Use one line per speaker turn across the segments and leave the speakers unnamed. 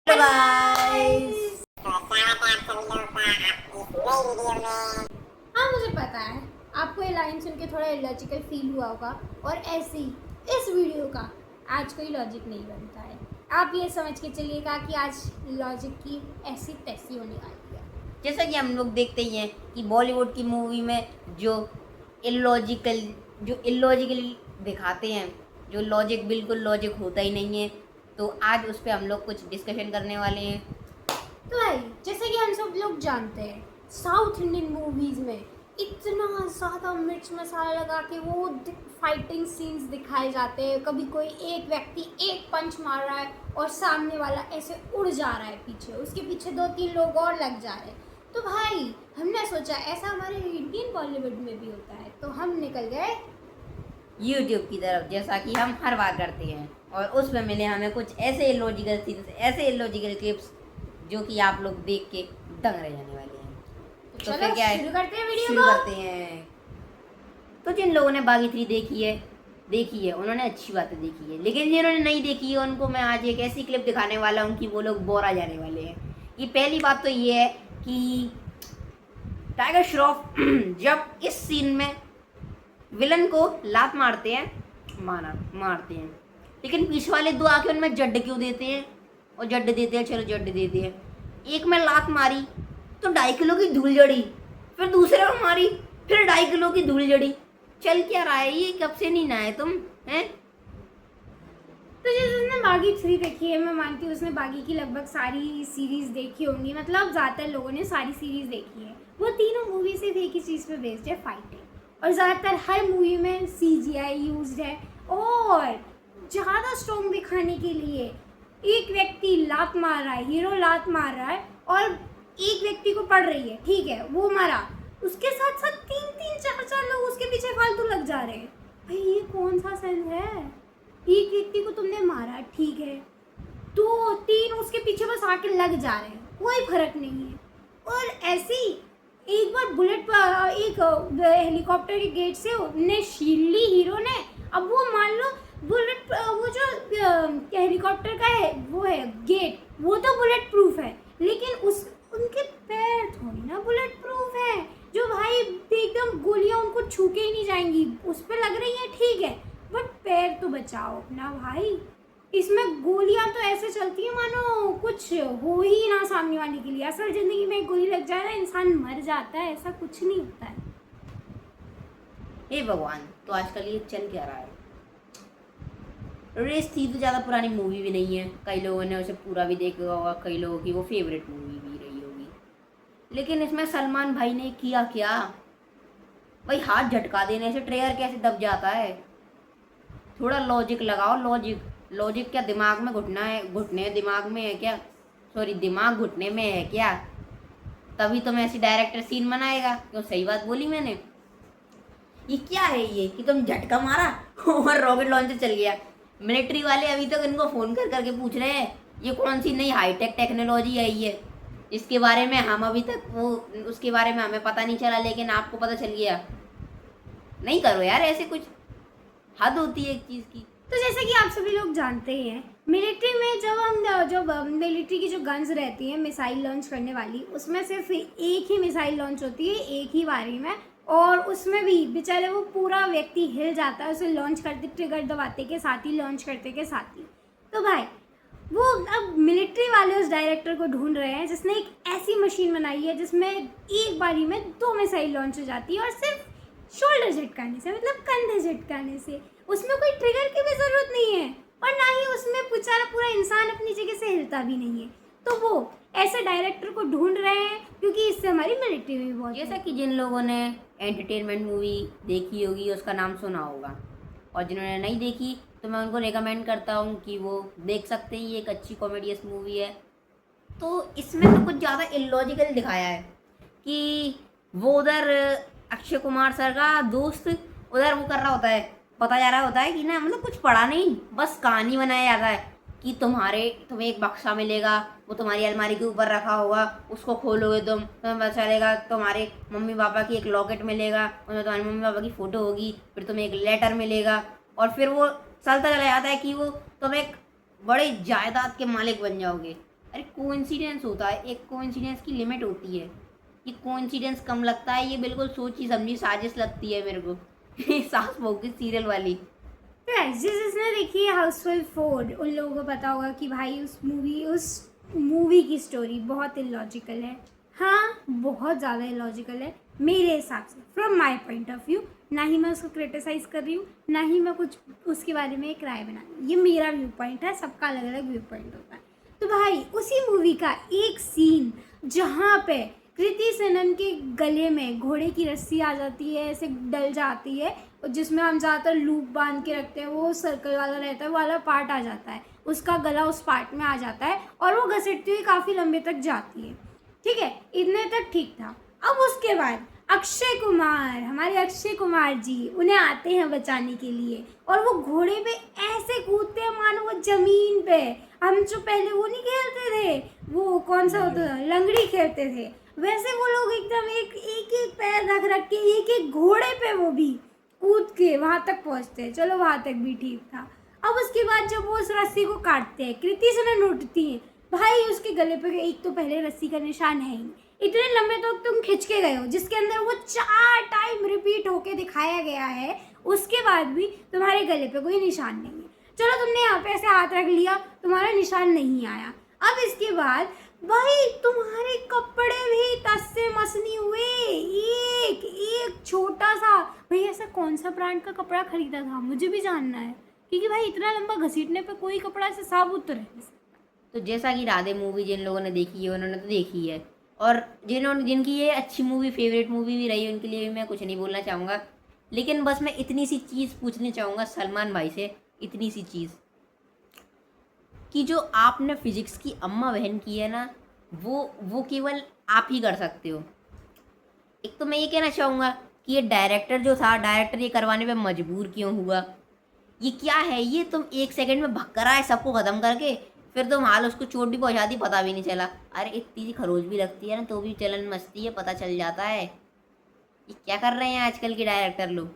Guys,
हाँ, मुझे पता है आपको ये लाइन सुन के थोड़ा इलॉजिकल फील हुआ होगा और ऐसे ही इस वीडियो का आज कोई लॉजिक नहीं बनता है। आप ये समझ के चलिएगा कि आज लॉजिक की ऐसी तैसी होने वाली है।
जैसा कि हम लोग देखते ही हैं कि बॉलीवुड की मूवी में जो इलॉजिकल दिखाते हैं, जो लॉजिक बिल्कुल लॉजिक होता ही नहीं है, तो आज उस पर हम लोग कुछ डिस्कशन करने वाले हैं।
तो भाई, जैसे कि हम सब लोग जानते हैं, साउथ इंडियन मूवीज़ में इतना ज़्यादा मिर्च मसाला लगा के वो फाइटिंग सीन्स दिखाए जाते हैं। कभी कोई एक व्यक्ति एक पंच मार रहा है और सामने वाला ऐसे उड़ जा रहा है पीछे, उसके पीछे 2-3 लोग और लग जा रहे हैं। तो भाई, हमने सोचा ऐसा हमारे इंडियन बॉलीवुड में भी होता है, तो हम निकल गए
यूट्यूब की तरफ, जैसा कि हम हर बार करते हैं, और उसमें मिले हमें कुछ ऐसे इलॉजिकल सीन्स, ऐसे इलॉजिकल क्लिप्स जो कि आप लोग देख के दंग रह जाने वाले हैं। तो फिर क्या है,
शुरू करते हैं वीडियो
शुरू
को।
करते हैं। तो जिन लोगों ने बागी 3 देखी है उन्होंने अच्छी बातें देखी है, लेकिन जिन्होंने नहीं देखी है उनको मैं आज एक ऐसी क्लिप दिखाने वाला हूँ कि वो लोग बोर आ जाने वाले हैं। कि पहली बात तो ये है कि टाइगर श्रॉफ जब इस सीन में विलन को लात मारते हैं, लेकिन पीछे वाले दो आके उनमें जड क्यों देते हैं, और जड देते हैं, चलो जड देते हैं। एक में लात मारी तो 2.5 किलो की धूल जड़ी, फिर दूसरे में मारी फिर 2.5 किलो की धूल जड़ी। चल क्या रहा है ये, कब से नहीं नहाए तुम हैं?
तो जैसे उसने बागी 3 देखी है, मैं मानती हूँ उसने बागी की लगभग सारी सीरीज़ देखी होंगी, मतलब ज़्यादातर लोगों ने सारी सीरीज़ देखी है। वो तीनों मूवी सिर्फ एक ही चीज़ पे बेस्ड है, फाइटिंग, और ज़्यादातर हर मूवी में CGI यूज्ड है। और ज़्यादा स्ट्रॉन्ग दिखाने के लिए एक व्यक्ति लात मार रहा है, हीरो लात मार रहा है और एक व्यक्ति को पड़ रही है, ठीक है, वो मारा, उसके साथ साथ 3-3, 4-4 लोग उसके पीछे फालतू लग जा रहे हैं। भाई, ये कौन सा सेंस है? एक व्यक्ति को तुमने मारा, ठीक है, 2-3 उसके पीछे बस आके लग जा रहे हैं, कोई फर्क नहीं है। और ऐसे ही एक बार एक हेलीकॉप्टर के गेट से ने शील्ड ली हीरो ने। अब वो मान लो बुलेट, वो जो हेलीकॉप्टर का है वो है गेट, वो तो बुलेट प्रूफ है, लेकिन उनके पैर थोड़ी ना बुलेट प्रूफ है, जो भाई एकदम गोलियां उनको छू के ही नहीं जाएंगी, उस पर लग रही है, ठीक है, बट पैर तो बचाओ अपना भाई। इसमें गोलियां तो ऐसे चलती है मानो कुछ हो ही ना सामने वाले के लिए। असल जिंदगी में गोली लग जाए ना, इंसान मर जाता है, ऐसा कुछ नहीं होता है।
हे भगवान, तो आजकल ये चल क्या रहा है? रेस थी तो ज़्यादा पुरानी मूवी भी नहीं है, कई लोगों ने उसे पूरा भी देखा होगा, कई लोगों की वो फेवरेट मूवी भी रही होगी। लेकिन इसमें सलमान भाई ने किया क्या भाई? हाथ झटका देने से ट्रेयर कैसे दब जाता है? थोड़ा लॉजिक लगाओ, लॉजिक क्या दिमाग में घुटना है? घुटने दिमाग में है क्या? सॉरी, दिमाग घुटने में है क्या? तभी तो मैं ऐसी डायरेक्टर सीन बनाएगा। क्यों, सही बात बोली मैंने? ये क्या है ये कि तुम झटका मारा और रॉकेट लॉन्चर चल गया? मिलिट्री वाले अभी तक इनको फ़ोन कर करके पूछ रहे हैं ये कौन सी नई हाईटेक टेक्नोलॉजी आई है, इसके बारे में हम अभी तक उसके बारे में हमें पता नहीं चला, लेकिन आपको पता चल गया। नहीं करो यार ऐसे, कुछ हद होती है एक चीज़ की।
तो जैसे कि आप सभी लोग जानते हैं, मिलिट्री में जब मिलिट्री की जो गन्स रहती हैं मिसाइल लॉन्च करने वाली, उसमें सिर्फ एक ही मिसाइल लॉन्च होती है एक ही बारी में, और उसमें भी बेचारे वो पूरा व्यक्ति हिल जाता है उसे लॉन्च करते, ट्रिगर दबाते के साथ ही, लॉन्च करते के साथ ही। तो भाई, वो अब मिलिट्री वाले उस डायरेक्टर को ढूंढ रहे हैं जिसने एक ऐसी मशीन बनाई है जिसमें एक बारी में 2 मिसाइल लॉन्च हो जाती है, और सिर्फ शोल्डर झटकाने से, मतलब कंधे झटकाने से। उसमें कोई ट्रिगर की भी ज़रूरत नहीं है, और ना ही उसमें बेचारा पूरा इंसान अपनी जगह से हिलता भी नहीं है। तो वो ऐसे डायरेक्टर को ढूंढ रहे हैं, क्योंकि इससे हमारी मिलिट्री में भी बहुत,
जैसा कि जिन लोगों ने एंटरटेनमेंट मूवी देखी होगी उसका नाम सुना होगा, और जिन्होंने नहीं देखी तो मैं उनको रिकमेंड करता हूँ कि वो देख सकते हैं। ये एक अच्छी कॉमेडियस मूवी है। तो इसमें तो कुछ ज़्यादा इलॉजिकल दिखाया है कि वो उधर अक्षय कुमार सर का दोस्त उधर वो कर रहा होता है, पता जा रहा होता है कि ना, मतलब कुछ पढ़ा नहीं, बस कहानी बनाया जाता है कि तुम्हें एक बक्सा मिलेगा, वो तुम्हारी अलमारी के ऊपर रखा होगा, उसको खोलोगे तुम्हें पता चलेगा तुम्हारे मम्मी पापा की एक लॉकेट मिलेगा, उसमें तुम्हारे मम्मी पापा की फ़ोटो होगी, फिर तुम्हें एक लेटर मिलेगा, और फिर वो चलता चला जाता है कि वो तुम एक बड़े जायदाद के मालिक बन जाओगे। अरे कोइंसिडेंस होता है, एक कोइंसिडेंस की लिमिट होती है। ये कोइंसिडेंस कम लगता है, ये बिल्कुल सोची समझी साजिश लगती है मेरे को। ये सास बहू की सीरियल वाली।
तो ऐसे जिसने देखी है हाउसफुल 4, उन लोगों को पता होगा कि भाई उस मूवी की स्टोरी बहुत इलॉजिकल है। हाँ, बहुत ज़्यादा इलॉजिकल है मेरे हिसाब से, from my point of view. ना ही मैं उसको क्रिटिसाइज़ कर रही हूँ, ना ही मैं कुछ उसके बारे में एक राय बना रही हूँ। ये मेरा व्यू पॉइंट है, सबका अलग अलग व्यू पॉइंट होता है। तो भाई उसी मूवी का एक सीन जहाँ पे कृति सेनन के गले में घोड़े की रस्सी आ जाती है, ऐसे डल जाती है, और जिसमें हम ज़्यादातर लूप बांध के रखते हैं, वो सर्कल वाला रहता है, वो वाला पार्ट आ जाता है, उसका गला उस पार्ट में आ जाता है और वो घसीटती हुई काफ़ी लंबे तक जाती है। ठीक है, इतने तक ठीक था। अब उसके बाद अक्षय कुमार, हमारे अक्षय कुमार जी, उन्हें आते हैं बचाने के लिए, और वो घोड़े पे ऐसे कूदते हैं मानो वो जमीन पे, हम जो पहले वो नहीं खेलते थे, वो कौन सा होता था, लंगड़ी खेलते थे, वैसे वो लोग एकदम एक एक पैर रख रख के एक एक घोड़े पे वो भी कूद के वहां तक पहुंचते हैं। चलो वहां तक भी ठीक था। अब उसके बाद जब वो उस रस्सी को काटते हैं, कृति सेनन उठती है, भाई उसके गले पे एक तो पहले रस्सी का निशान है ही नहीं, इतने लंबे तो तुम खिंच के गए हो, जिसके अंदर वो 4 टाइम रिपीट होके दिखाया गया है, उसके बाद भी तुम्हारे गले पे कोई निशान नहीं है। चलो तुमने यहाँ पे ऐसे हाथ रख लिया, तुम्हारा निशान नहीं आया। अब इसके बाद भाई तुम्हारे कपड़े भी तस से मस नहीं हुए, एक एक छोटा सा, भाई ऐसा कौन सा ब्रांड का कपड़ा खरीदा था, मुझे भी जानना है, क्योंकि भाई इतना लंबा घसीटने पे कोई कपड़ा ऐसे साबुत तो रह।
तो जैसा कि राधे मूवी जिन लोगों ने देखी है उन्होंने तो देखी है, और जिनकी ये अच्छी मूवी, फेवरेट मूवी भी रही है, उनके लिए भी मैं कुछ नहीं बोलना चाहूँगा। लेकिन बस मैं इतनी सी चीज़ पूछना चाहूँगा सलमान भाई से, इतनी सी चीज़ कि जो आपने फिजिक्स की अम्मा बहन की है ना, वो केवल आप ही कर सकते हो। एक तो मैं ये कहना चाहूँगा कि ये डायरेक्टर ये करवाने पे मजबूर क्यों हुआ? ये क्या है? ये तुम 1 सेकंड में भग कर आए सबको ख़त्म करके, फिर तुम हाल उसको चोट भी पहुँचा दी, पता भी नहीं चला। अरे इतनी सी खरोच भी लगती है ना तो भी चलन मचती है, पता चल जाता है। ये क्या कर रहे हैं आजकल के डायरेक्टर लोग?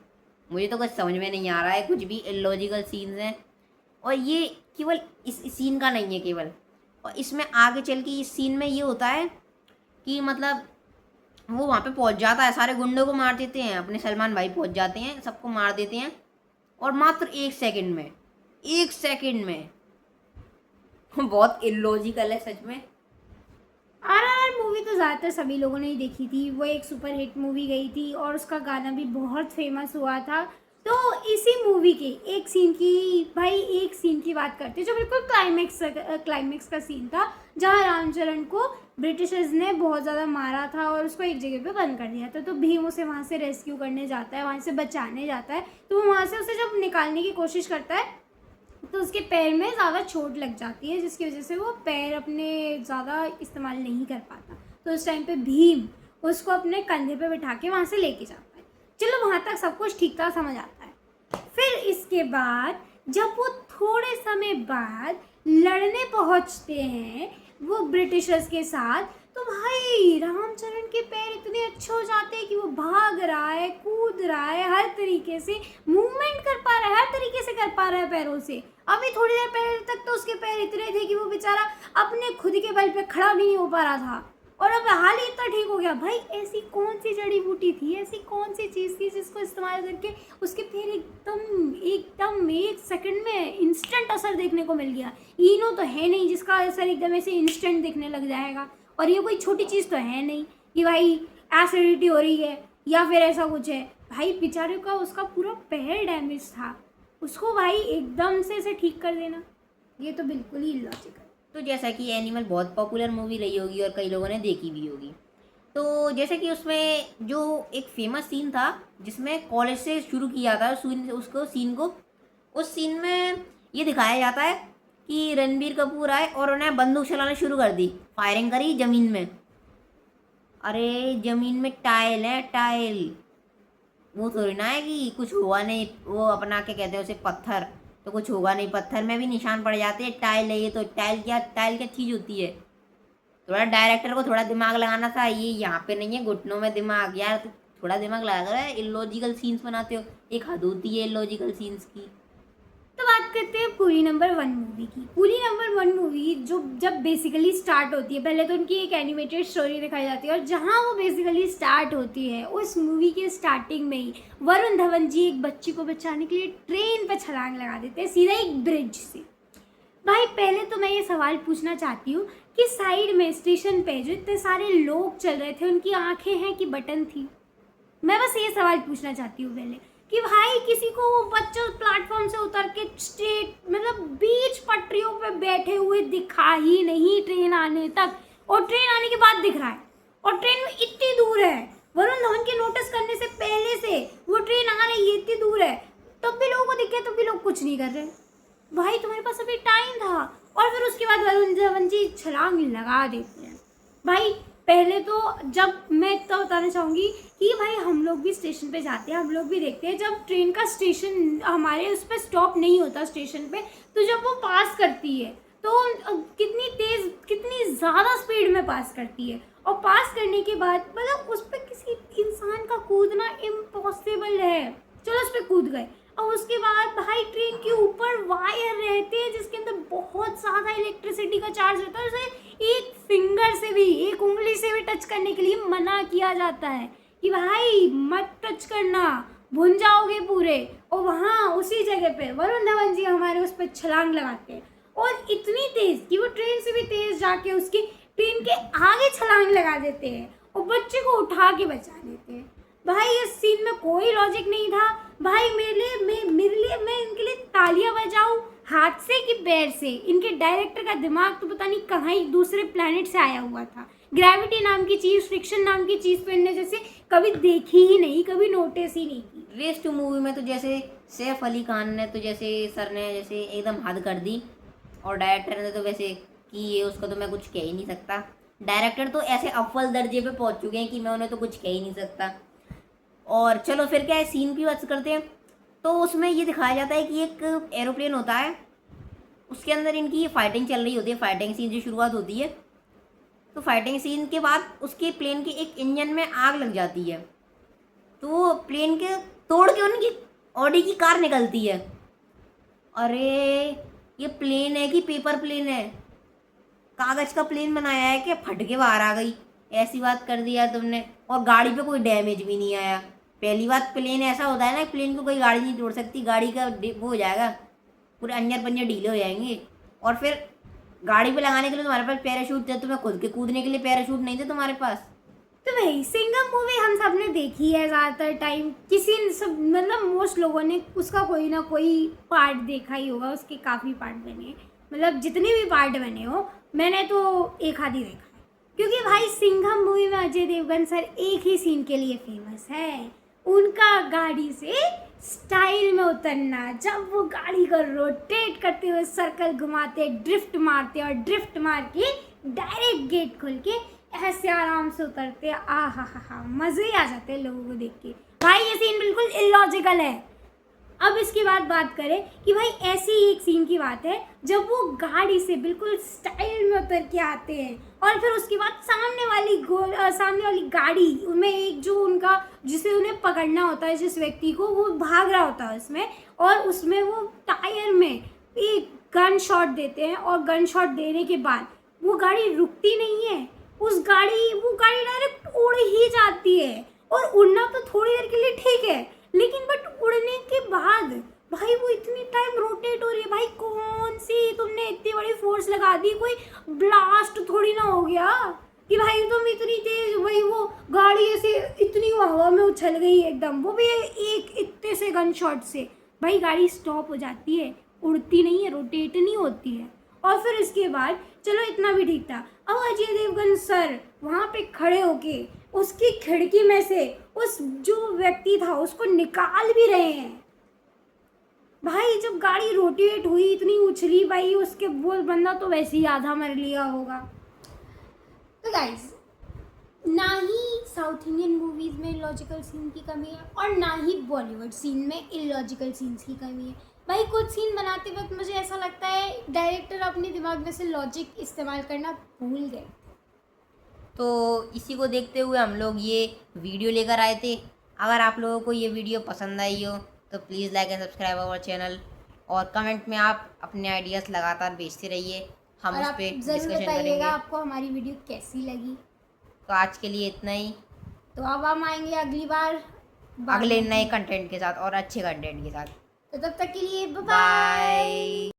मुझे तो कुछ समझ में नहीं आ रहा है, कुछ भी इलॉजिकल सीन्स हैं। और ये केवल इस सीन का नहीं है केवल, और इसमें आगे चल के इस सीन में ये होता है कि मतलब वो वहाँ पे पहुँच जाता है, सारे गुंडों को मार देते हैं, अपने सलमान भाई पहुँच जाते हैं, सबको मार देते हैं, और मात्र 1 सेकंड में बहुत इलॉजिकल है सच में।
RRR मूवी तो ज़्यादातर सभी लोगों ने ही देखी थी, वो एक सुपर हिट मूवी गई थी और उसका गाना भी बहुत फेमस हुआ था। तो इसी मूवी के एक सीन की बात करते हैं जो बिल्कुल क्लाइमेक्स का सीन था, जहाँ रामचरण को ब्रिटिशर्स ने बहुत ज़्यादा मारा था और उसको एक जगह पे बंद कर दिया था। तो भीम उसे वहाँ से रेस्क्यू करने जाता है, वहाँ से बचाने जाता है। तो वो वहाँ से उसे जब निकालने की कोशिश करता है तो उसके पैर में ज़्यादा चोट लग जाती है, जिसकी वजह से वो पैर अपने ज़्यादा इस्तेमाल नहीं कर पाता। तो उस टाइम पे भीम उसको अपने कंधे पे बिठा के वहाँ से लेके जाता है। चलो वहाँ तक सब कुछ ठीक ठाक समझ आता है। फिर इसके बाद जब वो थोड़े समय बाद लड़ने पहुँचते हैं वो ब्रिटिशर्स के साथ, तो भाई रामचरण के पैर इतने अच्छे हो जाते हैं कि वो भाग रहा है, कूद रहा है, हर तरीके से मूवमेंट कर पा रहा है, हर तरीके से कर पा रहा है पैरों से। अभी थोड़ी देर पहले तक तो उसके पैर इतने थे कि वो बेचारा अपने खुद के बल पे खड़ा भी नहीं हो पा रहा था, और अब हाल ही इतना ठीक हो गया। भाई ऐसी कौन सी जड़ी बूटी थी, ऐसी कौन सी चीज़ थी जिसको इस्तेमाल करके उसके पैर एकदम 1 सेकंड में इंस्टेंट असर देखने को मिल गया। इनो तो है नहीं जिसका असर एकदम ऐसे इंस्टेंट दिखने लग जाएगा, और ये कोई छोटी चीज़ तो है नहीं कि भाई एसिडिटी हो रही है या फिर ऐसा कुछ है। भाई बेचारे का उसका पूरा पैर डैमेज था, उसको भाई एकदम से इसे ठीक कर देना, ये तो बिल्कुल ही इलॉजिकल।
तो जैसा कि एनिमल बहुत पॉपुलर मूवी रही होगी और कई लोगों ने देखी भी होगी, तो जैसे कि उसमें जो एक फेमस सीन था जिसमें कॉलेज से शुरू किया था उस सीन में ये दिखाया जाता है कि रणबीर कपूर आए और उन्हें बंदूक चलाना शुरू कर दी, फायरिंग करी ज़मीन में। अरे ज़मीन में टाइल है, टाइल, वो थोड़ी ना है कि कुछ हुआ नहीं, वो अपना क्या कहते हैं उसे, पत्थर, तो कुछ होगा नहीं, पत्थर में भी निशान पड़ जाते हैं, टाइल है ये तो। टाइल क्या चीज़ होती है? थोड़ा डायरेक्टर को थोड़ा दिमाग लगाना था, ये यहाँ पे नहीं है घुटनों में दिमाग यार, तो थोड़ा दिमाग लगा कर इलॉजिकल सीन्स बनाते हो, एक हद होती है इलॉजिकल सीन्स की।
तो बात करते हैं कूली नंबर 1 मूवी की। कूली नंबर 1 मूवी जो जब बेसिकली स्टार्ट होती है, पहले तो उनकी एक एनिमेटेड स्टोरी दिखाई जाती है, और जहाँ वो बेसिकली स्टार्ट होती है उस मूवी के स्टार्टिंग में ही वरुण धवन जी एक बच्ची को बचाने के लिए ट्रेन पर छलांग लगा देते हैं, सीधा एक ब्रिज से। भाई पहले तो मैं ये सवाल पूछना चाहती हूँ कि साइड में स्टेशन पे जो इतने सारे लोग चल रहे थे, उनकी आंखें हैं कि बटन थी? मैं बस ये सवाल पूछना चाहती हूँ पहले कि भाई किसी को वो बच्चे प्लेटफॉर्म से उतर के स्ट्रेट मतलब बीच पटरियों पे बैठे हुए दिखा ही नहीं ट्रेन आने तक, और ट्रेन आने के बाद दिख रहा है, और ट्रेन में इतनी दूर है, वरुण धवन के नोटिस करने से पहले से वो ट्रेन आ रही है, इतनी दूर है, तब भी लोगों को दिख गया, तब भी लोग कुछ नहीं कर रहे। भाई तुम्हारे पास अभी टाइम था, और फिर उसके बाद वरुण धवन जी छलांग लगा देते हैं। भाई पहले तो जब मैं इतना बताना चाहूँगी कि भाई हम लोग भी स्टेशन पे जाते हैं, हम लोग भी देखते हैं जब ट्रेन का स्टेशन हमारे उस पर स्टॉप नहीं होता स्टेशन पे, तो जब वो पास करती है तो कितनी तेज़ कितनी ज़्यादा स्पीड में पास करती है, और पास करने के बाद मतलब उस पर किसी इंसान का कूदना इम्पॉसिबल है, चलो उस पर कूद गए, और उसके बाद भाई ट्रेन के ऊपर वायर रहते हैं जिसके अंदर बहुत ज़्यादा इलेक्ट्रिसिटी का चार्ज रहता है, उसे एक फिंगर से भी, एक उंगली से भी टच करने के लिए मना किया जाता है कि भाई मत टच करना, भुन जाओगे पूरे। और वहाँ उसी जगह पे वरुण धवन जी हमारे उस पर छलांग लगाते हैं, और इतनी तेज़ कि वो ट्रेन से भी तेज़ जाके उसकी ट्रेन के आगे छलांग लगा देते हैं और बच्चे को उठा के बचा लेते हैं। भाई इस सीन में कोई लॉजिक नहीं था। भाई मेरे लिए मैं इनके लिए तालियां बजाऊं, हाथ से कि पैर से? इनके डायरेक्टर का दिमाग तो पता नहीं कहाँ ही दूसरे प्लेनेट से आया हुआ था। ग्रेविटी नाम की चीज़, फ्रिक्शन नाम की चीज़ पे इनने जैसे कभी देखी ही नहीं, कभी नोटिस ही नहीं की।
रेस 2 मूवी में तो जैसे सैफ अली खान ने तो जैसे सर ने जैसे एकदम हद कर दी, और डायरेक्टर ने तो वैसे की है, उसका तो मैं कुछ कह ही नहीं सकता। डायरेक्टर तो ऐसे अव्वल दर्जे पे पहुंच चुके हैं कि मैं उन्हें तो कुछ कह ही नहीं सकता। और चलो फिर क्या है, सीन की बात करते हैं। तो उसमें ये दिखाया जाता है कि एक एरोप्लेन होता है, उसके अंदर इनकी फाइटिंग चल रही होती है। फाइटिंग सीन की शुरुआत होती है, तो फाइटिंग सीन के बाद उसके प्लेन के एक इंजन में आग लग जाती है, तो प्लेन के तोड़ के उनकी ऑडी की कार निकलती है। अरे ये प्लेन है कि पेपर प्लेन है? कागज़ का प्लेन बनाया है कि फट के बाहर आ गई? ऐसी बात कर दिया तुमने। और गाड़ी पे कोई डैमेज भी नहीं आया। पहली बात, प्लेन ऐसा होता है ना, प्लेन को कोई गाड़ी नहीं तोड़ सकती, गाड़ी का वो हो जाएगा, पूरे अंजर पंजर ढीले हो जाएंगे। और फिर गाड़ी पे लगाने के लिए तुम्हारे पास पैराशूट थे, तुम्हें खुद के कूदने के लिए पैराशूट नहीं थे तुम्हारे पास।
तो भाई सिंघम मूवी हम सब ने देखी है ज़्यादातर टाइम, किसी सब मतलब मोस्ट लोगों ने उसका कोई ना कोई पार्ट देखा ही होगा। उसके काफ़ी पार्ट बने हैं, मतलब जितने भी पार्ट बने हो मैंने तो एक आधी देखा है, क्योंकि भाई सिंघम मूवी में अजय देवगन सर एक ही सीन के लिए फेमस है, उनका गाड़ी से स्टाइल में उतरना। जब वो गाड़ी को रोटेट करते हुए सर्कल घुमाते, ड्रिफ्ट मारते, और ड्रिफ्ट मार के डायरेक्ट गेट खोल के ऐसे आराम से उतरते, आ हा मज़े ही आ जाते हैं लोगों को देख के। भाई ये सीन बिल्कुल इलॉजिकल है। अब इसके बाद बात करें कि भाई ऐसी एक सीन की बात है जब वो गाड़ी से बिल्कुल स्टाइल में उतर के आते हैं, और फिर उसके बाद सामने वाली गाड़ी में एक जो उनका जिसे उन्हें पकड़ना होता है, जिस व्यक्ति को, वो भाग रहा होता है उसमें, और उसमें वो टायर में एक गन शॉट देते हैं, और गन शॉट देने के बाद वो गाड़ी रुकती नहीं है, वो गाड़ी डायरेक्ट उड़ ही जाती है। और उड़ना तो थोड़ी देर के लिए ठीक है, लेकिन बट उड़ने के बाद भाई वो इतनी टाइम रोटेट हो रही है। भाई कौन सी तुमने इतनी बड़ी फोर्स लगा दी, कोई ब्लास्ट थोड़ी ना हो गया कि भाई तुम इतनी तेज, भाई वो गाड़ी ऐसे इतनी हवा में उछल गई एकदम, वो भी एक इतने से गन शॉट से। भाई गाड़ी स्टॉप हो जाती है, उड़ती नहीं है, रोटेट नहीं होती है। और फिर इसके बाद चलो इतना भी ठीक था, अब अजय देवगन सर वहाँ पे खड़े होके उसकी खिड़की में से उस जो व्यक्ति था उसको निकाल भी रहे हैं। भाई जब गाड़ी रोटेट हुई, इतनी उछली, भाई उसके वो बंदा तो वैसे ही आधा मर लिया होगा। तो गाइस, ना ही साउथ इंडियन मूवीज़ में इलॉजिकल सीन की कमी है, और ना ही बॉलीवुड सीन में इलॉजिकल सीन्स की कमी है। भाई कुछ सीन बनाते वक्त मुझे ऐसा लगता है डायरेक्टर अपने दिमाग में से लॉजिक इस्तेमाल करना भूल गए।
तो इसी को देखते हुए हम लोग ये वीडियो लेकर आए थे। अगर आप लोगों को ये वीडियो पसंद आई हो तो please like and subscribe our channel, और कमेंट में आप अपने आइडियाज़ लगातार भेजते रहिए, हम
और
उस
आप
पर
ज़रूर
डिस्कशन
बताइएगा
करेंगे।
आपको हमारी वीडियो कैसी लगी।
तो आज के लिए इतना ही,
तो अब हम आएंगे अगली बार
अगले नए कंटेंट के साथ और अच्छे कंटेंट के साथ।
तो तब तक के लिए बाय बाय।
बाय।